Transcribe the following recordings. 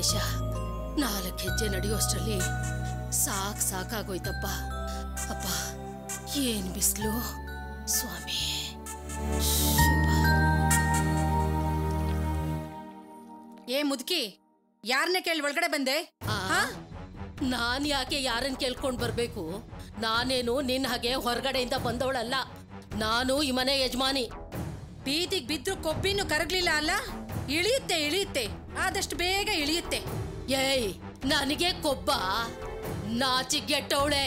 ಗಣೇಶ 4 ಹೆಜ್ಜೆ ನಡೆಯುವಷ್ಟರಲ್ಲಿ ಸಾಕಾಗೋಯ್ತಪ್ಪ. ಅಪ್ಪ ಏನ್ ಬಿಸ್ಲು ಸ್ವಾಮಿ. ಏ ಮುದುಕಿ, ಯಾರನ್ನ ಕೇಳಿ ಒಳಗಡೆ ಬಂದೆ? ನಾನ್ ಯಾಕೆ ಯಾರನ್ನ ಕೇಳ್ಕೊಂಡ್ ಬರ್ಬೇಕು? ನಾನೇನು ನಿನ್ ಹಾಗೆ ಹೊರಗಡೆಯಿಂದ ಬಂದವಳಲ್ಲ. ನಾನು ಈ ಮನೆ ಯಜಮಾನಿ. ಬೀದಿಗೆ ಬಿದ್ರು ಕೊಬ್ಬಿನೂ ಕರಗ್ಲಿಲ್ಲ ಅಲ್ಲ? ಇಳಿಯುತ್ತೆ, ಆದಷ್ಟು ಬೇಗ ಇಳಿಯುತ್ತೆ. ಏಯ್, ನನಗೆ ಕೊಬ್ಬ? ನಾಚಿಗೆಟ್ಟವಳೆ.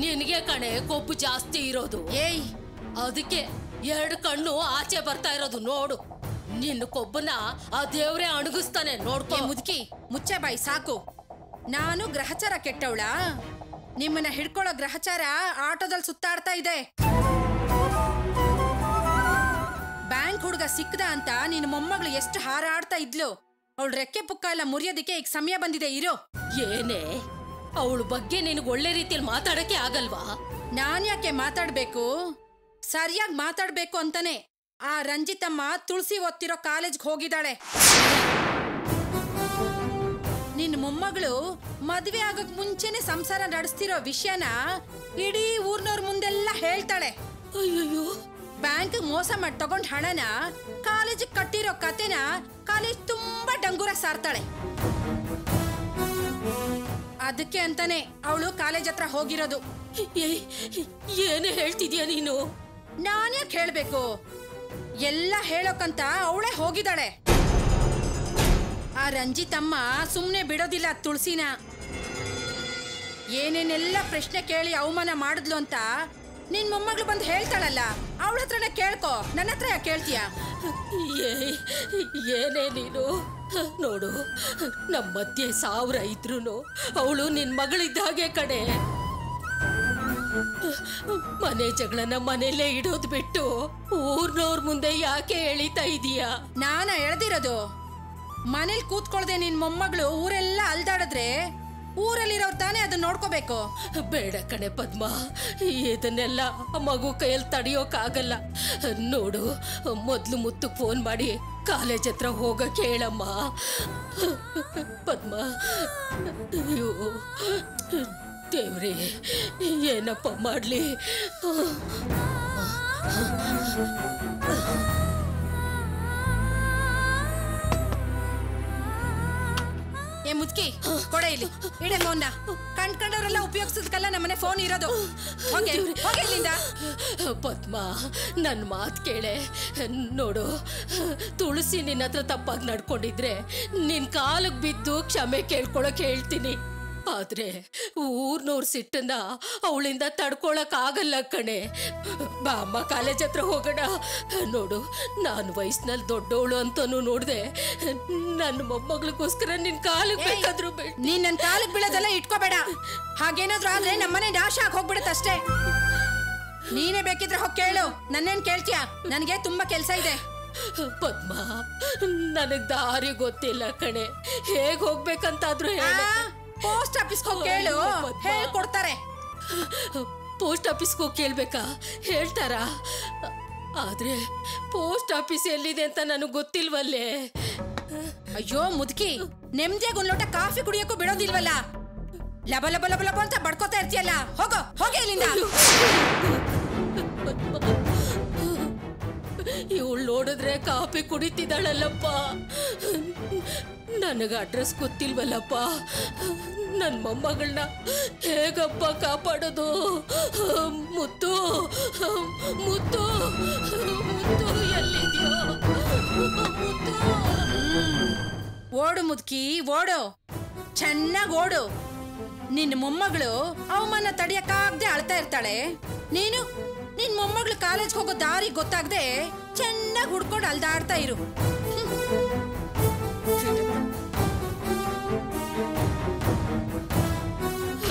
ನಿನಗೆ ಕಣೆ ಕೊಬ್ಬು ಜಾಸ್ತಿ ಇರೋದು. ಏಯ್, ಅದಕ್ಕೆ 2 ಕಣ್ಣು ಆಚೆ ಬರ್ತಾ ಇರೋದು ನೋಡು. ನಿನ್ನ ಕೊಬ್ಬನ ಆ ದೇವ್ರೇ ಅಣಗಿಸ್ತಾನೆ ನೋಡ್ಕೊ. ಮುದುಕಿ, ಮುಚ್ಚೆ ಬಾಯಿ ಸಾಕು. ನಾನು ಗ್ರಹಚಾರ ಕೆಟ್ಟವಳ? ನಿಮ್ಮನ್ನ ಹಿಡ್ಕೊಳ್ಳೋ ಗ್ರಹಚಾರ ಆಟೋದಲ್ಲಿ ಸುತ್ತಾಡ್ತಾ ಇದೆ. ಬ್ಯಾಂಕ್ ಹುಡುಗ ಸಿಕ್ಕದ ಅಂತ ನಿನ್ನ ಮೊಮ್ಮಗಳು ಎಷ್ಟು ಹಾರಾಡ್ತಾ ಇದ್ಲು. ಅವಳು ರೆಕ್ಕೆ ಪುಕ್ಕ ಎಲ್ಲ ಮುರಿಯೋದಿಕ್ಕೆ ಈಗ ಸಮಯ ಬಂದಿದೆ. ಇರೋ. ಏನೇ, ಅವಳ ಬಗ್ಗೆ ನಿನಗೆ ಒಳ್ಳೆ ರೀತಿಯಲ್ಲಿ ಮಾತಾಡಕ್ಕೆ ಆಗಲ್ವಾ? ನಾನ್ ಯಾಕೆ ಮಾತಾಡ್ಬೇಕು? ಸರಿಯಾಗಿ ಮಾತಾಡ್ಬೇಕು ಅಂತಾನೆ ಆ ರಂಜಿತಮ್ಮ ತುಳಸಿ ಓದ್ತಿರೋ ಕಾಲೇಜ್ಗೆ ಹೋಗಿದ್ದಾಳೆ. ನಿನ್ನ ಮೊಮ್ಮಗಳು ಮದ್ವೆ ಆಗಕ್ ಮುಂಚೆನೆ ಸಂಸಾರ ನಡೆಸ್ತಿರೋ ವಿಷಯನ ಇಡೀ ಊರ್ನವ್ರ ಮುಂದೆಲ್ಲ ಹೇಳ್ತಾಳೆ. ಅಯ್ಯಯ್ಯೋ, ಬ್ಯಾಂಕ್ ಮೋಸ ಮಾಡಿ ತಗೊಂಡ್ ಹಣನ ಕಾಲೇಜಿಗೆ ಕಟ್ಟಿರೋ ಕತೆನ ಕಾಲೇಜ್ ತುಂಬಾ ಡಂಗೂರ ಸಾರ್ತಾಳೆ. ಅದಕ್ಕೆ ಅಂತಾನೆ ಅವಳು ಕಾಲೇಜ್ ಹತ್ರ ಹೋಗಿರೋದು. ಏನು ಹೇಳ್ತಿದ್ಯಾ ನೀನು? ನಾನ್ಯಾಕೆ ಹೇಳ್ಬೇಕು? ಎಲ್ಲ ಹೇಳೋಕಂತ ಅವಳೇ ಹೋಗಿದ್ದಾಳೆ. ಆ ರಂಜಿತಮ್ಮ ಸುಮ್ನೆ ಬಿಡೋದಿಲ್ಲ ತುಳಸಿನ. ಏನೇನೆಲ್ಲ ಪ್ರಶ್ನೆ ಕೇಳಿ ಅವಮಾನ ಮಾಡಿದ್ಲು ಅಂತ ನಿನ್ ಮೊಮ್ಮಗಳು ಬಂದು ಹೇಳ್ತಾಳಲ್ಲ, ಅವಳ ಹತ್ರನೇ ಕೇಳ್ಕೊ. ನನ್ನ ಹತ್ರ ಯಾಕೆ ಕೇಳ್ತೀಯ? ಏನೇ ನೀನು? ನೋಡು, ನಮ್ಮ ಮಧ್ಯೆ 1000 ಇದ್ರೂ ಅವಳು ನಿನ್ ಮಗಳಿದ್ದ ಹಾಗೆ ಕಡೆ. ಮನೆ ಜಗಳನ ಮನೆಯಲ್ಲೇ ಇಡೋದು ಬಿಟ್ಟು ಊರ್ನವ್ರ ಮುಂದೆ ಯಾಕೆ ಎಳಿತಾ ಇದೀಯಾ? ನಾನ ಎಳ್ದಿರೋದು? ಮನೇಲಿ ಕೂತ್ಕೊಳ್ದೆ ನಿನ್ ಮೊಮ್ಮಗಳು ಊರೆಲ್ಲ ಅಲ್ದಾಡಿದ್ರೆ ಊರಲ್ಲಿರೋರು ತಾನೇ ಅದನ್ನ ನೋಡ್ಕೋಬೇಕು. ಬೇಡ ಕಣೆ ಪದ್ಮ, ಇದನ್ನೆಲ್ಲ ಮಗು ಕೈಯಲ್ಲಿ ತಡೆಯೋಕ್ಕಾಗಲ್ಲ. ನೋಡು, ಮೊದ್ಲು ಮುತ್ತು ಫೋನ್ ಮಾಡಿ ಕಾಲೇಜ್ ಹತ್ರ ಹೋಗಕ್ಕೆ ಹೇಳಮ್ಮ. ಪದ್ಮ, ಅಯ್ಯೋ ದೇವ್ರೇ, ಏನಪ್ಪ ಮಾಡ್ಲಿ? ಏ ಮುದ್ಕಿ, ಕೊಡೆ ಇಲ್ಲಿ, ಇಡೆ ಫೋನ್ನ. ಕಂಡ್ಕೊಂಡವರೆಲ್ಲ ಉಪಯೋಗಿಸೋದಕ್ಕೆಲ್ಲ ನಮ್ಮನೆ ಫೋನ್ ಇರೋದು. ಹೋಗಿ ಇಲ್ಲಿಂದ. ಪದ್ಮ, ನನ್ನ ಮಾತು ಕೇಳೆ. ನೋಡು, ತುಳಸಿ ನಿನ್ನ ಹತ್ರ ತಪ್ಪಾಗಿ ನಡ್ಕೊಂಡಿದ್ರೆ ನಿನ್ ಕಾಲಿಗೆ ಬಿದ್ದು ಕ್ಷಮೆ ಕೇಳ್ಕೊಳಕ್ ಹೇಳ್ತೀನಿ. ಆದ್ರೆ ಊರ್ನವ್ರ ಸಿಟ್ಟನ್ನ ಅವಳಿಂದ ತಡ್ಕೊಳಕ್ ಆಗಲ್ಲ ಕಣೆ. ಬಾ ಅಮ್ಮ, ಕಾಲೇಜ್ ಹತ್ರ ಹೋಗೋಣ. ನೋಡು, ನಾನು ವಯಸ್ಸಿನಲ್ಲಿ ದೊಡ್ಡವಳು ಅಂತಾನು ನೋಡ್ದೆ. ನನ್ನ ಮೊಮ್ಮಗಳಿಗೋಸ್ಕರ ನಿನ್ ಕಾಲಿಗೆ ಬೇಕಾದ್ರೂ ನೀನ್ ನನ್ ಕಾಲಿಗೆ ಬೀಳೋದೆಲ್ಲ ಇಟ್ಕೋಬೇಡ. ಹಾಗೇನಾದ್ರೂ ಆದ್ರೆ ನಮ್ಮನೆ ನಾಶ ಆಗಿ ಹೋಗ್ಬಿಡತ್ತಷ್ಟೇ. ನೀನೇ ಬೇಕಿದ್ರೆ ಹೋಗಿ ಕೇಳು, ನನ್ನೇನ್ ಕೇಳ್ತೀಯ? ನನಗೆ ತುಂಬಾ ಕೆಲ್ಸ ಇದೆ. ಪದ್ಮ, ನನಗ್ ದಾರಿ ಗೊತ್ತಿಲ್ಲ ಕಣೆ. ಹೇಗ್ ಹೋಗ್ಬೇಕಂತಾದ್ರೂ ಹೇಳ. ಪೋಸ್ಟ್ ಆಫೀಸ್ಗೆ ಹೋಗಿ ಕೇಳು, ಹೇಳ್ಕೊಡ್ತಾರೆ. ಪೋಸ್ಟ್ ಆಫೀಸ್ಗೆ ಹೋಗಿ ಕೇಳ್ಬೇಕಾ? ಹೇಳ್ತಾರ? ಆದ್ರೆ ಪೋಸ್ಟ್ ಆಫೀಸ್ ಎಲ್ಲಿದೆ ಅಂತ ನನಗೆ ಗೊತ್ತಿಲ್ವಲ್ಲೇ. ಅಯ್ಯೋ ಮುದುಕಿ, ನೆಮ್ಮದಿಯಾಗಿ ಒಂದ್ ಲೋಟ ಕಾಫಿ ಕುಡಿಯೋಕ್ಕೂ ಬಿಡೋದಿಲ್ವಲ್ಲ? ಲಬ ಲಬ ಲಬ ಲಬ ಅಂತ ಬಡ್ಕೋತಾ ಇರ್ತೀಯಲ್ಲ. ಹೋಗಿ ಇಲ್ಲಿಂದ. ಇವಳು ನೋಡಿದ್ರೆ ಕಾಫಿ ಕುಡಿತಿದ್ದಾಳಲ್ಲಪ್ಪ. ನನಗೆ ಅಡ್ರೆಸ್ ಗೊತ್ತಿಲ್ವಲ್ಲಪ್ಪ. ನನ್ನ ಮೊಮ್ಮಗಳನ್ನ ಹೇಗಪ್ಪ ಕಾಪಾಡೋದು? ಮುತ್ತು ಮುತ್ತು ಮುತ್ತು ಎಲ್ಲಿದ್ಯೋ? ಮುತ್ತು, ಓಡು ಮುದುಕಿ, ಓಡು, ಚೆನ್ನಾಗಿ ಓಡು. ನಿನ್ನ ಮೊಮ್ಮಗಳು ಅವಮಾನ ತಡಿಯಕ್ಕಾಗದೆ ಅಳ್ತಾ ಇರ್ತಾಳೆ. ನೀನು ನಿನ್ ಮೊಮ್ಮಗಳು ಕಾಲೇಜ್ಗೆ ಹೋಗೋ ದಾರಿ ಗೊತ್ತಾಗದೆ ಚೆನ್ನಾಗಿ ಹುಡ್ಕೊಂಡು ಅಲ್ದಾಡ್ತಾ ಇರು.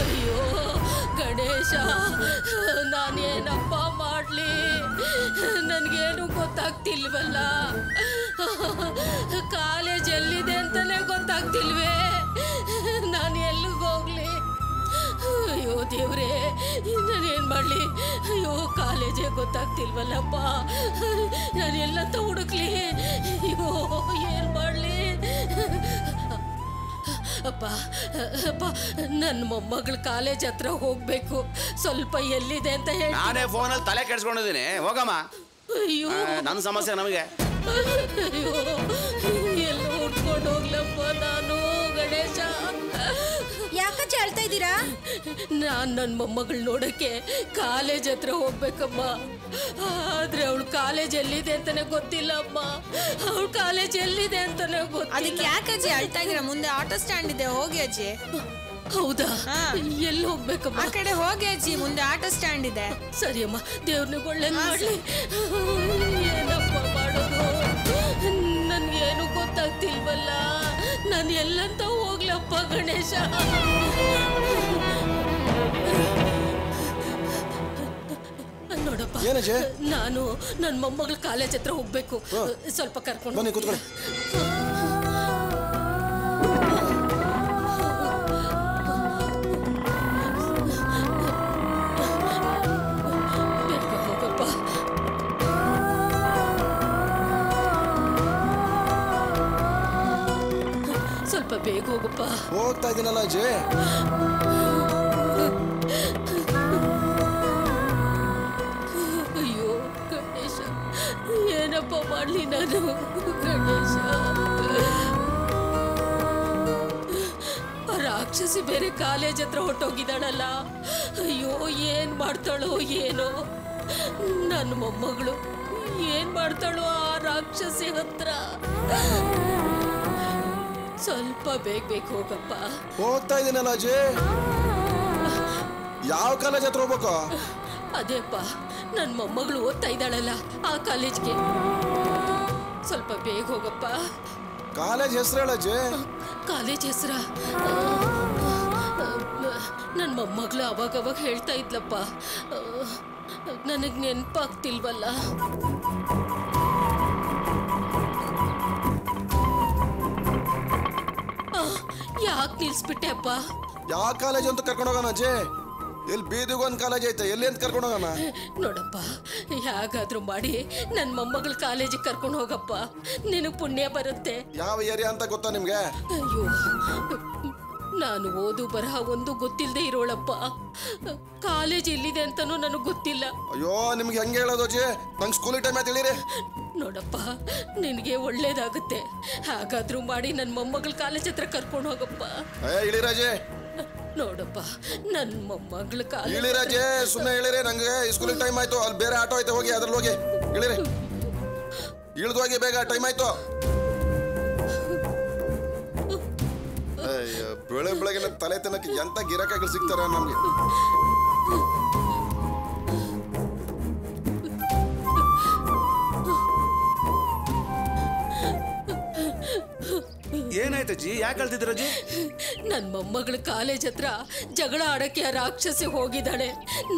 ಅಯ್ಯೋ ಗಣೇಶ, ನಾನೇನಪ್ಪ ಮಾಡ್ಲಿ? ನನ್ಗೇನು ಗೊತ್ತಾಗ್ತಿಲ್ವಲ್ಲ. ಕಾಲೇಜ್ ಎಲ್ಲಿದೆ ಅಂತಾನೆ ಗೊತ್ತಾಗ್ತಿಲ್ವೇ. ನಾನು ಎಲ್ಲಿಗೆ ಹೋಗ್ಲಿ? ಅಯ್ಯೋ ದೇವ್ರೇ, ನಾನೇನ್ ಮಾಡ್ಲಿ? ಅಯ್ಯೋ ಕಾಲೇಜೇ ಗೊತ್ತಾಗ್ತಿಲ್ವಲ್ಲಪ್ಪ. ನಾನು ಎಲ್ಲಂತ ಹುಡುಕ್ಲಿ? ಅಯ್ಯೋ ಏನ್ ಮಾಡ್ಲಿ? ಅಪ್ಪ ಅಪ್ಪ ನನ್ನ ಮೊಮ್ಮಗಳ ಕಾಲೇಜ್ ಹತ್ರ ಹೋಗ್ಬೇಕು, ಸ್ವಲ್ಪ ಎಲ್ಲಿದೆ ಅಂತ ಹೇಳಿ. ನಾನೇ ಫೋನಲ್ಲಿ ತಲೆ ಕೆಡ್ಸ್ಕೊಂಡಿದ್ದೀನಿ, ಹೋಗಮ್ಮ. ಅಯ್ಯೋ ನನ್ನ ಸಮಸ್ಯೆ ನಮಗೆ. ಅಯ್ಯೋ ಎಲ್ಲ ಹುಡ್ಕೊಂಡು ಹೋಗ್ಲಪ್ಪ ನಾನು. ಗಣೇಶ, ಯಾಕಜ್ಜಿ ಅಳ್ತಾ ಇದ್ದೀರಾ? ನಾನು ನನ್ನ ಮೊಮ್ಮಗಳು ನೋಡಕ್ಕೆ ಕಾಲೇಜ್ ಹತ್ರ ಹೋಗ್ಬೇಕಮ್ಮ. ಆದ್ರೆ ಅವಳು ಕಾಲೇಜ್ ಎಲ್ಲಿದೆ ಅಂತಾನೆ ಗೊತ್ತಿಲ್ಲ ಅಮ್ಮ. ಅವಳು ಕಾಲೇಜ್ ಎಲ್ಲಿದೆ ಅಂತಾನೆ ಗೊತ್ತಿಲ್ಲ. ಅದಕ್ಕೆ ಯಾಕಜ್ಜಿ ಅಳ್ತಾ ಇದ್ದೀರಾ? ಮುಂದೆ ಆಟೋ ಸ್ಟ್ಯಾಂಡ್ ಇದೆ, ಹೋಗಿ ಅಜ್ಜಿ. ಹೌದಾ? ಎಲ್ಲಿ ಹೋಗ್ಬೇಕಮ್ಮ? ಆ ಕಡೆ ಹೋಗಿ ಅಜ್ಜಿ, ಮುಂದೆ ಆಟೋ ಸ್ಟ್ಯಾಂಡ್ ಇದೆ. ಸರಿ ಅಮ್ಮ, ದೇವ್ರನಿಗೆ ಒಳ್ಳೇದು ಮಾಡ್ಲಿ. ಏನಪ್ಪ ಮಾಡೋದು? ನನ್ಗೇನು ಗೊತ್ತಾಗ್ತಿಲ್ವಲ್ಲ. ನಾನು ಎಲ್ಲಂತ ಹೋಗ್ಲಪ್ಪ ಗಣೇಶ. ನೋಡಪ್ಪ, ನಾನು ನನ್ನ ಮೊಮ್ಮಗಳ ಕಾಲೇಜ್ ಹತ್ರ ಹೋಗ್ಬೇಕು, ಸ್ವಲ್ಪ ಕರ್ಕೊಂಡು ಬನ್ನಿ ಕೂತ್ಕೊಳ್ಳಿ. ಬೇಗ ಹೋಗಪ್ಪ. ಸ್ವಲ್ಪ ಬೇಗ ಹೋಗಪ್ಪ. ಹೋಗ್ತಾ ಇದ್ದೀನಲ್ಲ ಅಜ್ಜಿ. ಅಯ್ಯೋ ಗಣೇಶ, ಏನಪ್ಪ ಮಾಡ್ಲಿ ನಾನು? ಗಣೇಶ, ರಾಕ್ಷಸಿ ಬೇರೆ ಕಾಲೇಜ್ ಹತ್ರ ಹೊಟ್ಟೋಗಿದ್ದಾಳಲ್ಲ. ಅಯ್ಯೋ ಏನ್ ಮಾಡ್ತಾಳೋ ಏನೋ ನನ್ನ ಮೊಮ್ಮಗಳು. ಏನ್ ಮಾಡ್ತಾಳೋ ಆ ರಾಕ್ಷಸಿ ಹತ್ರ? ಸ್ವಲ್ಪ ಬೇಗ ಹೋಗಪ್ಪ. ಹೋಗ್ತಾ ಇದ್ದೀನಲ್ಲ ಅಜ್ಜಿ. ಯಾವ ಕಾಲೇಜ್ ಹತ್ರ ಹೋಗ್ಬೇಕು? ಅದೇಪ್ಪ, ನನ್ನ ಮೊಮ್ಮಗಳು ಓದ್ತಾ ಇದ್ದಾಳಲ್ಲ ಆ ಕಾಲೇಜ್ಗೆ. ಸ್ವಲ್ಪ ಬೇಗ ಹೋಗಪ್ಪ. ಕಾಲೇಜ್ ಹೆಸರು ಹೇಳಜ್ಜಿ. ಕಾಲೇಜ್ ಹೆಸರ? ನನ್ನ ಮೊಮ್ಮಗಳು ಅವಾಗವಾಗ ಹೇಳ್ತಾ ಇದ್ಲಪ್ಪ, ನನಗೆ ನೆನಪಾಗ್ತಿಲ್ವಲ್ಲ. ಯಾಕೆ ನಿಲ್ಸ್ಬಿಟ್ಟೆ ಅಪ್ಪ? ಯಾವ ಕಾಲೇಜ್ ಅಂತ ಕರ್ಕೊಂಡು ಹೋಗೋಣ ಅಜ್ಜಿ? ಇಲ್ಲಿ ಬೀದಿಗೊಂದು ಕಾಲೇಜ್ ಐತೆ, ಎಲ್ಲಿ ಅಂತ ಕರ್ಕೊಂಡು ಹೋಗೋಣ? ನೋಡಪ್ಪ, ಹೇಗಾದ್ರೂ ಮಾಡಿ ನನ್ನ ಮೊಮ್ಮಗಳ ಕಾಲೇಜಿಗೆ ಕರ್ಕೊಂಡು ಹೋಗಪ್ಪ, ನಿನಗೆ ಪುಣ್ಯ ಬರುತ್ತೆ. ಯಾವ ಏರಿಯಾ ಅಂತ ಗೊತ್ತಾ ನಿಮ್ಗೆ? ಅಯ್ಯೋ, ನಾನು ಓದು ಬರಹ ಒಂದು ಗೊತ್ತಿಲ್ಲದೆ ಇರೋಳಪ್ಪ. ಕಾಲೇಜ್ ಎಲ್ಲಿದೆ ಅಂತಾನೂ ನನಗೆ ಗೊತ್ತಿಲ್ಲ. ಅಯ್ಯೋ, ನಿಮ್ಗೆ ಹೆಂಗೆ ಹೇಳೋದು ಅಜ್ಜಿ? ನಂಗೆ ಸ್ಕೂಲ್ ಟೈಮ್ ಆಯ್ತು, ಹೇಳಿರಿ. ನೋಡಪ್ಪ, ನಿನಗೆ ಒಳ್ಳೇದಾಗುತ್ತೆ. ಹಾಗಾದ್ರೂ ಮಾಡಿ ನನ್ನ ಮೊಮ್ಮಗಳ ಕಾಲೇಜ್ ಹತ್ರ ಕರ್ಕೊಂಡು ಹೋಗಪ್ಪ. ಇಳಿರಾಜೆ. ನೋಡಪ್ಪ, ನನ್ನ ಮೊಮ್ಮಗಳ ಕಾಲೇಜ್. ಇಳಿರಾಜೆ, ಸುಮ್ಮನೆ ಹೇಳಿರಿ. ನಂಗೆ ಸ್ಕೂಲಿಗೆ ಟೈಮ್ ಆಯ್ತು, ಅಲ್ಲಿ ಬೇರೆ ಆಟೋ ಐತೆ, ಹೋಗಿ ಅದ್ರಲ್ಲಿ ಹೋಗಿ ಇಳಿರಿ. ಇಳಿದು ಹೋಗಿ ಬೇಗ, ಟೈಮ್ ಆಯ್ತು. ಬೆಳೆ ಬೆಳಗಿನ ತಲೆ ತಿನ್ನಕ್ಕೆ ಎಂತ ಗಿರಾಕಿಗಳು ಸಿಗ್ತಾರ ನಮ್ಗೆ. ಏನಾಯ್ತಜ್ಜಿ? ಯಾಕೆ ಅಳ್ತಿದ್ರಜ್ಜಿ? ನನ್ನ ಮೊಮ್ಮಗಳ ಕಾಲೇಜ್ ಹತ್ರ ಜಗಳ ಆಡಕ್ಕೆ ಆ ರಾಕ್ಷಸಿ ಹೋಗಿದ್ದಾಳೆ.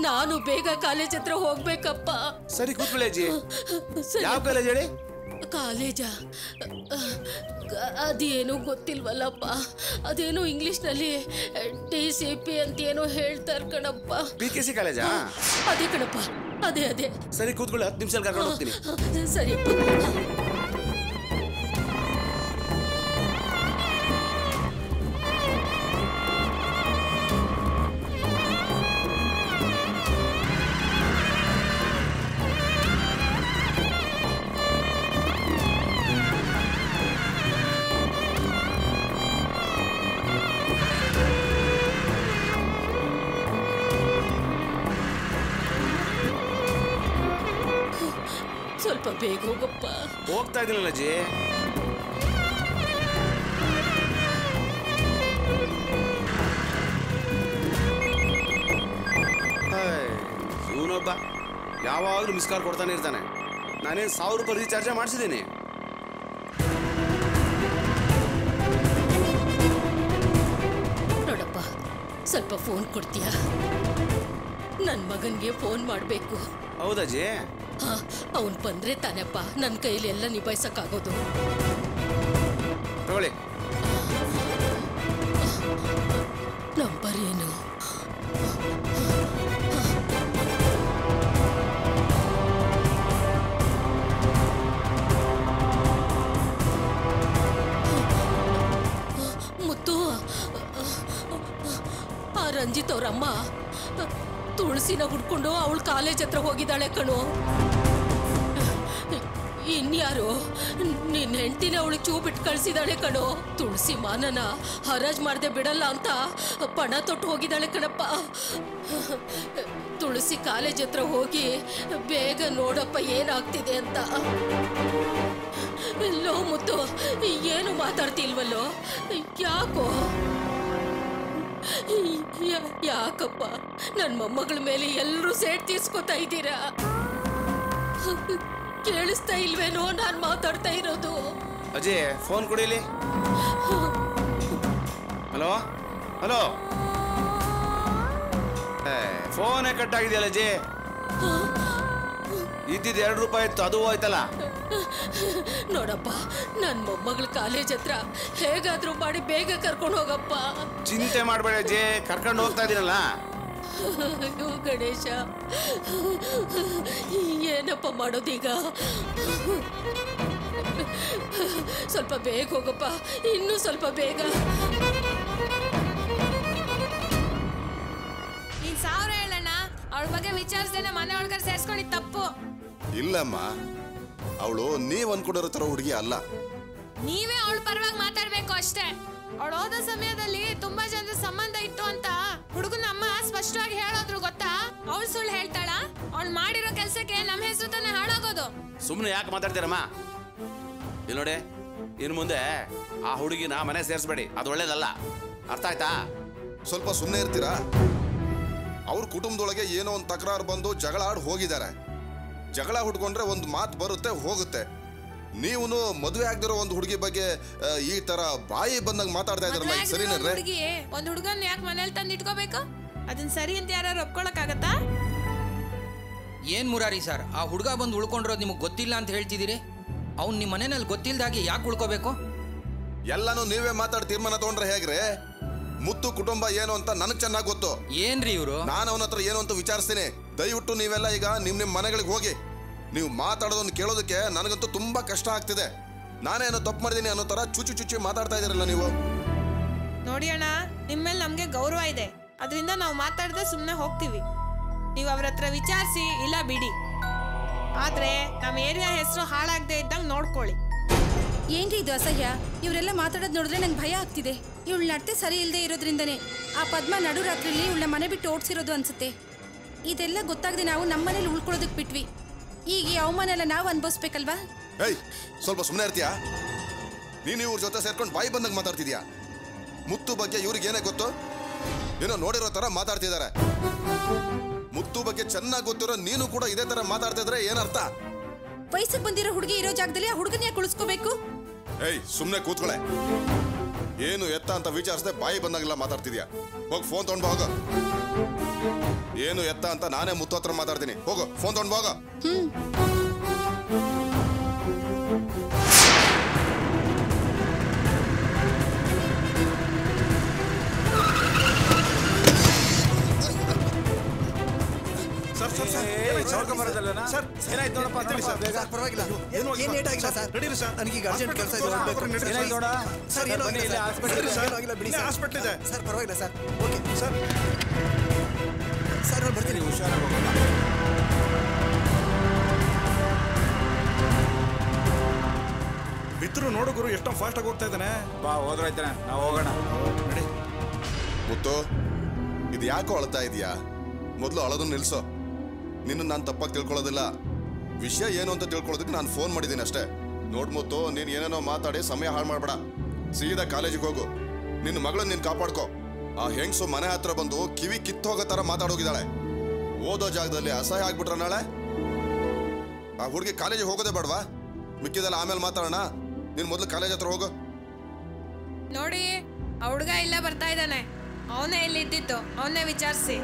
ನಾನು ಬೇಗ ಕಾಲೇಜ್ ಹತ್ರ ಹೋಗ್ಬೇಕಪ್ಪ. ಸರಿ ಕೂತ್ಕೊಳ್ಳಿ ಅಜ್ಜಿ. ಯಾವ ಕಾಲೇಜ್ ಹೇಳಿ? ಕಾಲೇಜಾ? ಅದೇನೋ ಗೊತ್ತಿಲ್ವಲ್ಲಪ್ಪ. ಅದೇನೋ ಇಂಗ್ಲಿಷ್ನಲ್ಲಿ TCP ಅಂತ ಏನೋ ಹೇಳ್ತಾರೆ ಕಣಪ್ಪ. PKC ಕಾಲೇಜಾ? ಅದೇ ಕಣಪ್ಪ, ಅದೇ ಅದೇ. ಸರಿ ಕೂತ್ಕೊಳ್ಳಿ, 10 ನಿಮಿಷ ಕರ್ಕೊಂಡು ಹೋಗ್ತೀನಿ. ಸರಿಯಪ್ಪ. ಸ್ವಲ್ಪ ಬೇಗ ಹೋಗಪ್ಪ. ಹೋಗ್ತಾ ಇದ್ದೀನಲ್ಲ ಅಜ್ಜಿ. ಇವನೊಬ್ಬ ಯಾವಾಗಲೂ ಮಿಸ್ ಕಾಲ್ ಕೊಡ್ತಾನೆ ಇರ್ತಾನೆ. ನಾನೇನು 1000 ರೂಪಾಯಿ ರೀಚಾರ್ಜ್ ಮಾಡಿಸಿದ್ದೀನಿ. ನೋಡಪ್ಪ, ಸ್ವಲ್ಪ ಫೋನ್ ಕೊಡ್ತೀಯಾ? ನನ್ನ ಮಗನಿಗೆ ಫೋನ್ ಮಾಡಬೇಕು. ಹೌದಜ್ಜಿ? ಹಾ, ಅವನು ಬಂದ್ರೆ ತಾನಪ್ಪ ನನ್ನ ಕೈಲಿ ಎಲ್ಲ ನಿಭಾಯಿಸಕ್ಕಾಗೋದು. ತಗೊಳ್ಳಿ. ನಂಬರ್ ಏನು? ಮುತ್ತು, ರಂಜಿತ್ ಅವ್ರಮ್ಮ ತುಳಸಿನ ಹುಡ್ಕೊಂಡು ಅವಳು ಕಾಲೇಜ್ ಹತ್ರ ಹೋಗಿದ್ದಾಳೆ ಕಣು. ಇನ್ಯಾರು ನಿನ್ನ ಹೆಂಡತಿನ ಅವಳಿಗೆ ಚೂ ಬಿಟ್ಟು ಕಳ್ಸಿದಾಳೆ ಕಣೋ. ತುಳಸಿ ಮಾನನ ಹರಾಜ್ ಮಾಡದೆ ಬಿಡಲ್ಲ ಅಂತ ಪಣ ತೊಟ್ಟು ಹೋಗಿದ್ದಾಳೆ ಕಣಪ್ಪ. ತುಳಸಿ ಕಾಲೇಜ್ ಹತ್ರ ಹೋಗಿ ಬೇಗ ನೋಡಪ್ಪ ಏನಾಗ್ತಿದೆ ಅಂತ. ಲೋ ಮುತ್ತು, ಏನು ಮಾತಾಡ್ತಿಲ್ವಲ್ಲೋ? ಯಾಕೋ ಯಾಕಪ್ಪ ನನ್ನ ಮೊಮ್ಮಗಳ ಮೇಲೆ ಎಲ್ಲರೂ ಸೇಟ್ ತೀರ್ಸ್ಕೊತಾ ಇದ್ದೀರಾ? ಕೇಳಿಸ್ತಾ ಇಲ್ವೇನೋ ನಾನು ಮಾತಾಡ್ತಾ ಇರೋದು? ಅಜಯ್ ಫೋನ್ ಕೊಡಿಲಿ. ಹಲೋ ಹಲೋ, ಫೋನೇ ಕಟ್ ಆಗಿದೆಯಲ್ಲ ಅಜಯ್. ಇದ್ದಿದ್ದು 2 ರೂಪಾಯಿ ಇತ್ತು, ಅದು ಹೋಯ್ತಲ್ಲ. ನೋಡಪ್ಪ, ನನ್ನ ಮೊಮ್ಮಗಳ ಕಾಲೇಜ್ ಹತ್ರ ಹೇಗಾದ್ರೂ ಮಾಡಿ ಬೇಗ ಕರ್ಕೊಂಡು ಹೋಗಪ್ಪ. ಚಿಂತೆ ಮಾಡಬೇಡ ಅಜಯ್, ಕರ್ಕೊಂಡು ಹೋಗ್ತಾ ಇದೀನಲ್ಲ. ಅಯ್ಯೋ ಗಣೇಶ, ಏನಪ್ಪ ಮಾಡೋದೀಗ? ಸ್ವಲ್ಪ ಬೇಗ ಹೋಗಪ್ಪ, ಇನ್ನೂ ಸ್ವಲ್ಪ ಬೇಗ. ನೀನ್ 1000 ಹೇಳಣ್ಣ. ಅವಳ ಬಗ್ಗೆ ವಿಚಾರಿಸ್ದೇನೆ ಮನೆ ಒಳಗಡೆ ಸೇರ್ಸ್ಕೊಂಡಿದ್ ತಪ್ಪು. ಇಲ್ಲಮ್ಮ, ಅವಳು ನೀವ್ ಅನ್ಕೊಂಡಿರೋ ತರ ಹುಡುಗಿ ಅಲ್ಲ. ನೀವೇ ಅವಳ ಪರವಾಗಿ ಮಾತಾಡ್ಬೇಕು ಅಷ್ಟೇ. ಅವಳು ಓದೋ ಸಮಯದಲ್ಲಿ ತುಂಬಾ ಜನರ ಸಂಬಂಧ ಇತ್ತು ಅಂತ ಹುಡುಗನ ಅಮ್ಮ ಸ್ಪಷ್ಟವಾಗಿ ಹೇಳೋದ್ರು ಗೊತ್ತಾ? ಅವಳು ಸುಳ್ಳು ಹೇಳ್ತಾಳ? ಅವಳು ಮಾಡಿರೋ ಕೆಲ್ಸಕ್ಕೆ ನಮ್ಮ ಹೆಸರು ತಾನೇ ಹಾಳಾಗೋದು. ಸುಮ್ಮನೆ ಯಾಕೆ ಮಾತಾಡ್ತೀರಮ್ಮ? ಇಲ್ಲಿ ನೋಡಿ, ಇನ್ನು ಮುಂದೆ ಆ ಹುಡುಗಿನ ಮನೆ ಸೇರಿಸ್ಬೇಡಿ, ಅದು ಒಳ್ಳೇದಲ್ಲ. ಅರ್ಥ ಆಯ್ತಾ? ಸ್ವಲ್ಪ ಸುಮ್ಮನೆ ಇರ್ತೀರಾ? ಅವ್ರ ಕುಟುಂಬದೊಳಗೆ ಏನೋ ಒಂದು ತಕರಾರು ಬಂದು ಜಗಳ ಆಡಿ ಹೋಗಿದ್ದಾರೆ. ಜಗಳ ಹುಡ್ಕೊಂಡ್ರೆ ಒಂದು ಮಾತು ಬರುತ್ತೆ ಹೋಗುತ್ತೆ. ನೀವು ಮದುವೆ ಆಗದಿರೋ ಒಂದು ಹುಡುಗಿ ಬಗ್ಗೆ ಈ ತರ ಬಾಯಿ ಬಂದಾಗ ಮಾತಾಡ್ತಾ ಇದ್ರಲ್ಲ, ಸರಿನಲ್ರೇ? ಹುಡುಗಿ ಒಂದು ಹುಡುಗನ್ ಯಾಕೆ ಮನೇಲಿ ತಂದು ಇಟ್ಕೋಬೇಕು? ಅದನ್ನ ಸರಿ ಅಂತ ಯಾರು ಒಪ್ಕೊಳಕ್ಕಾಗತ್ತಾ? ಏನ್ ಮುರಾರಿ ಸರ್, ಆ ಹುಡುಗ ಬಂದು ಉಳ್ಕೊಂಡಿರೋದು ನಿಮಗೆ ಗೊತ್ತಿಲ್ಲ ಅಂತ ಹೇಳ್ತಿದ್ದೀರಿ? ಅವ್ನು ನಿಮ್ಮ ಮನೆಯಲ್ಲಿ ಗೊತ್ತಿಲ್ದಾಗೆ ಯಾಕೆ ಉಳ್ಕೋಬೇಕು? ಎಲ್ಲಾನು ನೀವೇ ಮಾತಾಡಿ ತೀರ್ಮಾನ ತಗೊಂಡ್ರೆ ಹೇಗ್ರೆ? ಮುತ್ತು ಕುಟುಂಬ ಏನು ಅಂತ ನನಗೆ ಚೆನ್ನಾಗಿ ಗೊತ್ತು. ಏನ್ರಿ ಇವರು? ನಾನು ಅವನ ಹತ್ರ ಏನು ಅಂತ ವಿಚಾರಿಸ್ತೀನಿ. ದಯವಿಟ್ಟು ನೀವೆಲ್ಲ ಈಗ ನಿಮ್ಮ ಮನೆಗಳಿಗೆ ಹೋಗಿ. ನೀವು ಮಾತಾಡೋದನ್ನು ಕೇಳೋದಕ್ಕೆ ನನಗಂತೂ ತುಂಬಾ ಕಷ್ಟ ಆಗ್ತಿದೆ. ನಾನೇನೋ ತಪ್ಪು ಮಾಡಿದ್ದೀನಿ ಅನ್ನೋ ತರ ಚುಚ್ಚಿ ಮಾತಾಡ್ತಾ ಇದ್ದೀರಲ್ಲ ನೀವು. ನೋಡಿ ಅಣ್ಣ, ನಿಮ್ಮೇಲೆ ನಮ್ಗೆ ಗೌರವ ಇದೆ, ಅದರಿಂದ ನಾವು ಮಾತಾಡದೆ ಸುಮ್ಮನೆ ಹೋಗ್ತೀವಿ. ನೀವು ಅವ್ರ ಹತ್ರ ವಿಚಾರಿಸಿ ಇಲ್ಲ ಬಿಡಿ, ಆದ್ರೆ ನಮ್ಮ ಏರಿಯಾ ಹೆಸರು ಹಾಳಾಗದೆ ಇದ್ದಂಗೆ ನೋಡ್ಕೊಳ್ಳಿ. ಏನ್ರಿ ಇದು ಅಸಹ್ಯ? ಇವರೆಲ್ಲ ಮಾತಾಡೋದು ನೋಡಿದ್ರೆ ನಂಗೆ ಭಯ ಆಗ್ತಿದೆ. ಇವಳ ನಡತೆ ಸರಿ ಇಲ್ಲದೆ ಇರೋದ್ರಿಂದನೇ ಆ ಪದ್ಮ ನಡುರಾತ್ರಿಲಿ ಇವಳ ಮನೆ ಬಿಟ್ಟು ಓಡಿಸಿರೋದು ಅನ್ಸುತ್ತೆ. ಇದೆಲ್ಲ ಗೊತ್ತಾಗದೆ ನಾವು ನಮ್ಮ ಮನೇಲಿ ಉಳ್ಕೊಳ್ಳೋದಕ್ಕೆ ಬಿಟ್ವಿ. ಈಗ ಈ ಅವಮಾನ ಎಲ್ಲ ನಾವು ಅನ್ಭವಿಸ್ಬೇಕಲ್ವಾ? ಏಯ್, ಸ್ವಲ್ಪ ಸುಮ್ಮನೆ ಇರ್ತೀಯಾ? ನೀನು ಇವ್ರ ಜೊತೆ ಸೇರ್ಕೊಂಡು ಬಾಯಿ ಬಂದಾಗ ಮಾತಾಡ್ತಿದ್ಯಾ? ಮುತ್ತು ಬಗ್ಗೆ ಇವ್ರಿಗೆ ಏನೇ ಗೊತ್ತು? ಏನೋ ನೋಡಿರೋ ತರ ಮಾತಾಡ್ತಿದ್ದಾರೆ. ಮುತ್ತು ಬಗ್ಗೆ ಚೆನ್ನಾಗಿ ಗೊತ್ತಿರೋ ನೀನು ಕೂಡ ಇದೇ ತರ ಮಾತಾಡ್ತಾ ಇದ್ರೆ ಏನರ್ಥ? ವಯಸ್ಸಿಗೆ ಬಂದಿರೋ ಹುಡುಗಿ ಇರೋ ಜಾಗದಲ್ಲಿ ಆ ಹುಡುಗನ ಯಾಕೆ ಉಳಿಸ್ಕೋಬೇಕು? ಏಯ್, ಸುಮ್ಮನೆ ಕೂತ್ಕೊಳ್ಳೆ. ಏನು ಎತ್ತ ಅಂತ ವಿಚಾರಿಸದೆ ಬಾಯಿ ಬಂದಾಗೆಲ್ಲ ಮಾತಾಡ್ತಿದ್ಯಾ? ಹೋಗಿ ಫೋನ್ ತಗೊಂಡು ಹೋಗೋ. ಏನು ಎತ್ತ ಅಂತ ನಾನೇ ಮುತ್ತು ಹತ್ರ ಮಾತಾಡ್ತೀನಿ. ಹೋಗೋ, ಫೋನ್ ತಗೊಂಡು ಹೋಗೋ. ಪರವಾಗಿಲ್ಲ, ಏನು ಲೇಟ್ ಆಗಿಲ್ಲ ಸರ್. ನಡೀರಿ ಸರ್, ನನಗೆ ಈಗ ಅರ್ಜೆಂಟ್ ಕೆಲಸ ಇದೆ, ಸರ್. ಏನಾಗಿಲ್ಲ ಬಿಡಿ ಸರ್, ಹಾಸ್ಪಿಟಲ್ ಇದೆ ಸರ್. ಪರವಾಗಿಲ್ಲ ಸರ್, ಓಕೆ ಸರ್. ಸರ್, ಬರ್ತೀನಿ, ಹುಷಾರಾಗಿ ಹೋಗೋಣ. ಬಿತ್ತರು ನೋಡು ಗುರು, ಎಷ್ಟೋ ಫಾಸ್ಟ್ ಆಗಿ ಹೋಗ್ತಾ ಇದ್ದಾನೆ. ಬಾ, ಹೋದ್ರಾಯ್ತಾನೆ, ನಾವು ಹೋಗೋಣ. ನಡಿ. ಮುತ್ತು, ಇದು ಯಾಕೋ ಅಳ್ತಾ ಇದೀಯಾ? ಮೊದಲು ಅಳೋದನ್ನ ನಿಲ್ಸೋ. ನಿನ್ನ ನಾನು ತಪ್ಪಾಗಿ ತಿಳ್ಕೊಳ್ಳೋದಿಲ್ಲ. ವಿಷಯ ಏನು ಅಂತ ತಿಳ್ಕೊಳ್ಳೋದಕ್ಕೆ ನಾನು ಫೋನ್ ಮಾಡಿದ್ದೀನಿ ಅಷ್ಟೇ. ನೋಡ್ಮುತ್ತು, ನೀನು ಏನೇನೋ ಮಾತಾಡಿ ಸಮಯ ಹಾಳು ಮಾಡಬೇಡ. ಸೀದಾ ಕಾಲೇಜಿಗೆ ಹೋಗು. ನಿನ್ನ ಮಗಳನ್ನ ನೀನು ಕಾಪಾಡ್ಕೋ. ಆ ಹೆಂಗ್ಸು ಮನೆ ಹತ್ರ ಬಂದು ಕಿವಿ ಕಿತ್ತು ಹೋಗೋ ಥರ ಮಾತಾಡೋಗಿದ್ದಾಳೆ. ಓದೋ ಜಾಗದಲ್ಲಿ ಅಸಹ್ಯ ಆಗ್ಬಿಟ್ರೆ ನಾಳೆ ಆ ಹುಡುಗಿ ಕಾಲೇಜಿಗೆ ಹೋಗೋದೇ ಬೇಡವಾ? ಮಿಕ್ಕಿದೆಲ್ಲ ಆಮೇಲೆ ಮಾತಾಡೋಣ. ನೀನು ಮೊದಲು ಕಾಲೇಜ್ ಹತ್ರ ಹೋಗು. ನೋಡಿ, ಆ ಹುಡುಗ ಇಲ್ಲ ಬರ್ತಾ ಇದ್ದಾನೆ. ಅವನೇ ಇಲ್ಲಿ ಇದ್ದಿತ್ತು, ಅವನ್ನೇ ವಿಚಾರಿಸಿ.